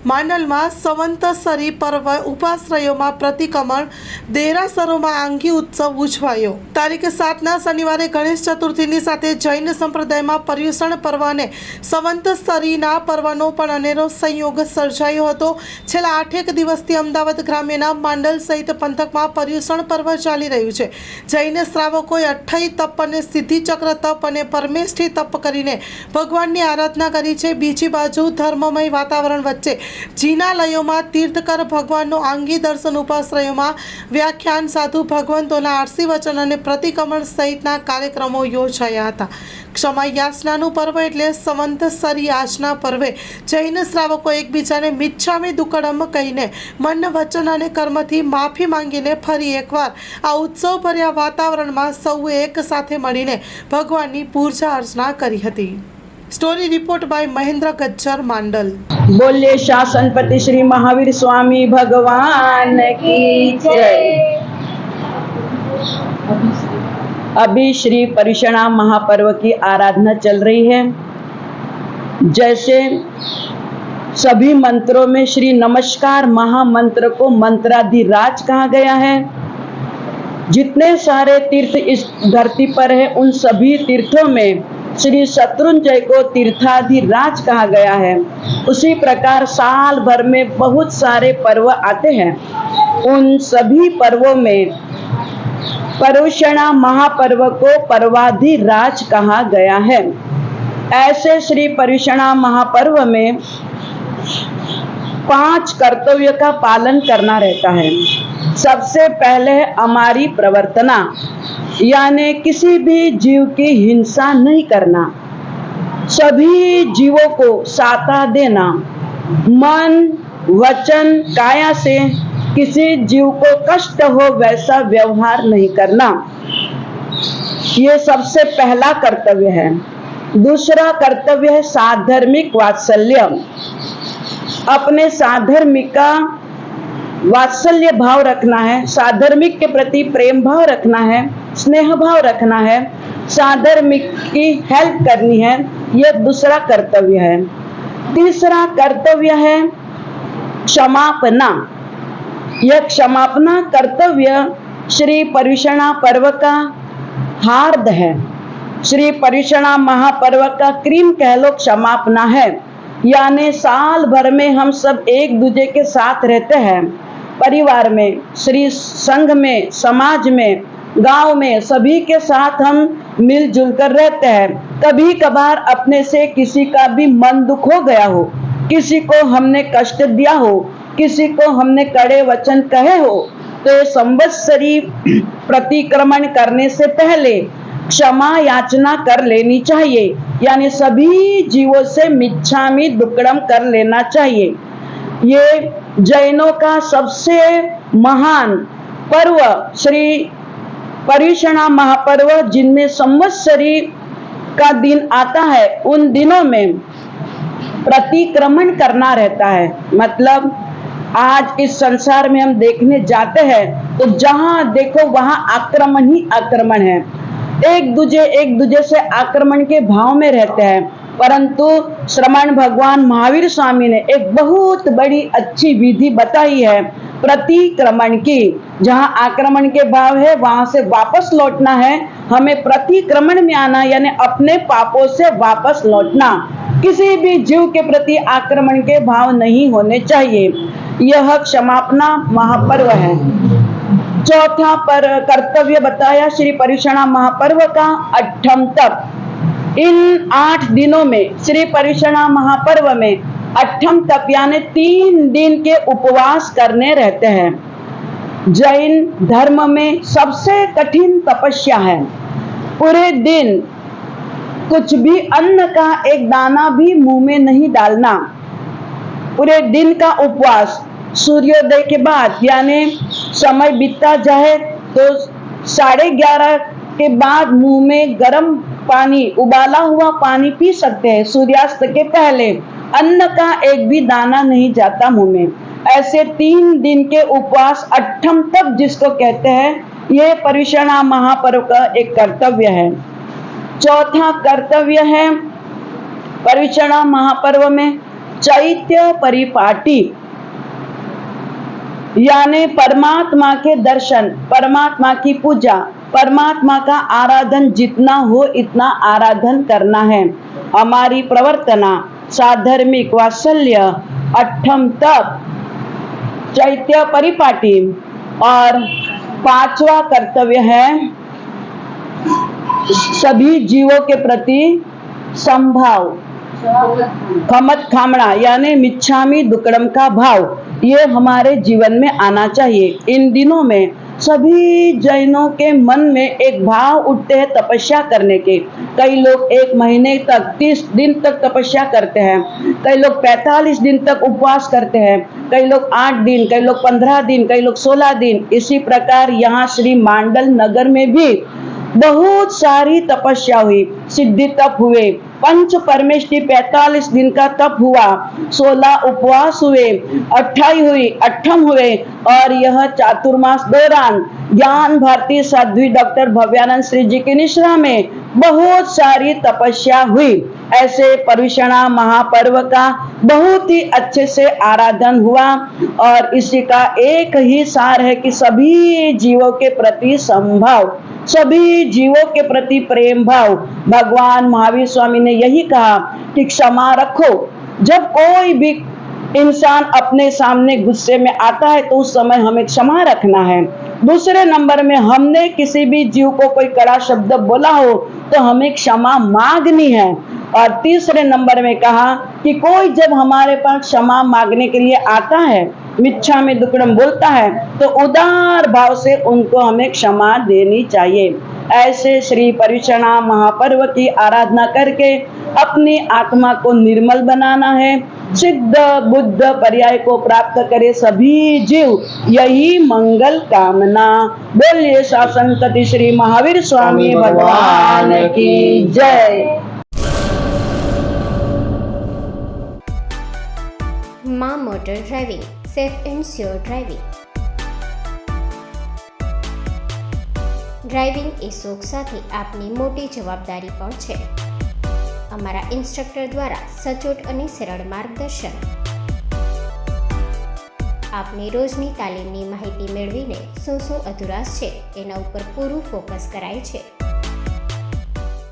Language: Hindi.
માંડલમાં સંવંતસરી પર્વ ઉપાશ્રયોમાં પ્રતિક્રમણ દેરાસરોમાં આંગી ઉત્સવ ઉજવાયો। તારીખ 7ના શનિવારે ગણેશ ચતુર્થીની સાથે જૈન સંપ્રદાયમાં પર્યુષણ પર્વ અને સંવંતસરીના પર્વનો પણ અનેરો સંયોગ સર્જાયો હતો। છેલ્લા 8 દિવસથી અમદાવાદ ગ્રામ્યના માંડલ સહિત પંથકમાં પર્યુષણ પર્વ ચાલી રહ્યું છે। જૈન શ્રાવકોએ અઠ્ઠઈ તપ અને સિદ્ધિચક્ર તપ અને પરમેષ્ઠી તપ કરીને ભગવાનની આરાધના કરી છે। બીજી બાજુ ધર્મમય વાતાવરણ વચ્ચે જીનાલયોમાં तीर्थकर भगवानનો आंगी दर्शन उपाश्रयों व्याख्यान साधु भगवंतोना आशीर्वचन और प्रतिक्रमण सहितना कार्यक्रमों योजाया था। क्षमा याचनाનું पर्व એટલે સંવંતસરી याचना पर्वे जैन श्रावको एकबीजाने मिच्छामी दुक्कडम कहीने मन वचन और कर्मथी माफी मांगीने फरी एकवार आ उत्सव भर्या वातावरणमां सौए एक साथे मळीने भगवाननी पूजा अर्चना करी हती। Story report by Mahendra Gajjar Mandal. बोलिए शासनपति श्री महावीर स्वामी भगवान की जय। अभी श्री पर्युषणा महापर्व की आराधना चल रही है। जैसे सभी मंत्रों में श्री नमस्कार महामंत्र को मंत्राधिराज कहा गया है। जितने सारे तीर्थ इस धरती पर है उन सभी तीर्थों में श्री शत्रुंजय को तीर्थाधिराज कहा गया है। उसी प्रकार साल भर में बहुत सारे पर्व आते हैं। उन सभी पर्वों में पर्युषणा महापर्व को पर्वाधिराज कहा गया है। ऐसे श्री पर्युषणा महापर्व में 5 कर्तव्य का पालन करना रहता है। सबसे पहले है अमारी प्रवर्तना, यानी किसी भी जीव की हिंसा नहीं करना, सभी जीवों को साता देना, मन वचन काया से किसी जीव को कष्ट हो वैसा व्यवहार नहीं करना, ये सबसे पहला कर्तव्य है। दूसरा कर्तव्य है साधर्मिक वात्सल्य, अपने साधर्मिक का वात्सल्य भाव रखना है, साधर्मिक के प्रति प्रेम भाव रखना है, स्नेह भाव रखना है, साधर्मिक की हेल्प करनी है, यह दूसरा कर्तव्य है। तीसरा कर्तव्य है क्षमापना। यह क्षमापना कर्तव्य श्री पर्युषणा पर्व का हार्द है। श्री पर्युषणा महापर्व का क्रीम कह लो क्षमापना है। यानी साल भर में हम सब एक दूसरे के साथ रहते हैं, परिवार में, श्री संघ में, समाज में, गांव में, सभी के साथ हम मिलजुल कर रहते हैं। कभी कभार अपने से किसी का भी मन दुख हो गया हो, किसी को हमने कष्ट दिया हो, किसी को हमने कड़े वचन कहे हो, तो संवत्सरी प्रतिक्रमण करने से पहले क्षमा याचना कर लेनी चाहिए। यानी सभी जीवों से मिच्छामी दुक्कडम कर लेना चाहिए। ये जैनों का सबसे महान पर्व श्री पर्युषणा महापर्व, जिनमें संवत्सरी का दिन आता है, उन दिनों में प्रतिक्रमण करना रहता है। मतलब आज इस संसार में हम देखने जाते हैं तो जहां देखो वहां आक्रमण ही आक्रमण है। एक दूजे से आक्रमण के भाव में रहते हैं। परंतु श्रमण भगवान महावीर स्वामी ने एक बहुत बड़ी अच्छी विधि बताई है प्रतिक्रमण की। जहां आक्रमण के भाव है वहां से वापस लौटना है, हमें प्रतिक्रमण में आना, यानी अपने पापों से वापस लौटना। किसी भी जीव के प्रति आक्रमण के भाव नहीं होने चाहिए। यह क्षमापना महापर्व है। चौथा पर कर्तव्य बताया श्री पर्युषणा महापर्व का अट्ठम तप। इन 8 दिनों में श्री पर्युषणा महापर्व में अट्ठम तप यानी 3 दिन के उपवास करने रहते हैं। जैन धर्म में सबसे कठिन तपस्या है। पूरे दिन कुछ भी अन्न का एक दाना भी मुंह में नहीं डालना। पूरे दिन का उपवास सूर्योदय के बाद, यानी समय बीतता जाए तो 11:30 के बाद मुंह में गर्म पानी, उबाला हुआ पानी पी सकते हैं। सूर्यास्त के पहले अन्न का एक भी दाना नहीं जाता मुंह में। ऐसे 3 दिन के उपवास अट्ठम तप जिसको कहते हैं, यह पर्युषणा महापर्व का एक कर्तव्य है। चौथा कर्तव्य है पर्युषणा महापर्व में चैत्य परिपाटी यानी परमात्मा के दर्शन, परमात्मा की पूजा, परमात्मा का आराधन जितना हो इतना आराधन करना है। हमारी प्रवर्तना, साधर्मिक, वात्सल्य, अठम तप, चैत्य परिपाटी और पांचवा कर्तव्य है सभी जीवों के प्रति संभाव, खमत खामड़ा यानी मिच्छामी दुक्कडम का भाव, ये हमारे जीवन में आना चाहिए। इन दिनों में सभी जैनों के मन में एक भाव उठते हैं तपस्या करने के। कई लोग 1 महीने तक 30 दिन तक तपस्या करते हैं, कई लोग 45 दिन तक उपवास करते हैं, कई लोग 8 दिन, कई लोग 15 दिन, कई लोग 16 दिन। इसी प्रकार यहाँ श्री मांडल नगर में भी बहुत सारी तपस्या हुई, सिद्धि तप हुए, पंच परमेष्टि 45 दिन का तप हुआ, 16 उपवास हुए, 28 हुई, 8 हुए और यह चातुर्मास दौरान ज्ञान भारती साध्वी डॉक्टर भव्यानंद श्री जी की निश्रा में बहुत सारी तपस्या हुई। ऐसे पर्युषणा महापर्व का बहुत ही अच्छे से आराधन हुआ और इसी का एक ही सार है कि सभी जीवों के प्रति संभाव, सभी जीवों के प्रति प्रेम भाव। भगवान महावीर स्वामी ने यही कहा कि क्षमा रखो। जब कोई भी इंसान अपने सामने गुस्से में आता है तो उस समय हमें क्षमा रखना है। दूसरे नंबर में हमने किसी भी जीव को कोई कड़ा शब्द बोला हो तो हमें क्षमा मांगनी है। और तीसरे नंबर में कहा कि कोई जब हमारे पास क्षमा मांगने के लिए आता है, मिच्छा में दुक्कडम बोलता है, तो उदार भाव से उनको हमें क्षमा देनी चाहिए। ऐसे श्री पर्युषणा महापर्व की आराधना करके अपनी आत्मा को निर्मल बनाना है। सिद्ध बुद्ध पर्याय को प्राप्त करे सभी जीव, यही मंगल कामना। बोलिए शासन कति श्री महावीर स्वामी भगवान की जय। માં motor driving, safe and sure driving. Driving એ શોખ સાથે આપની મોટી જવાબદારી પણ છે. અમારા ઇન્સ્ટ્રક્ટર દ્વારા સચોટ અને સરળ માર્ગદર્શન. આપની રોજની તાલીમની માહિતી મેળવીને શું અધુરાશ છે એના ઉપર પૂરું ફોકસ કરાય છે.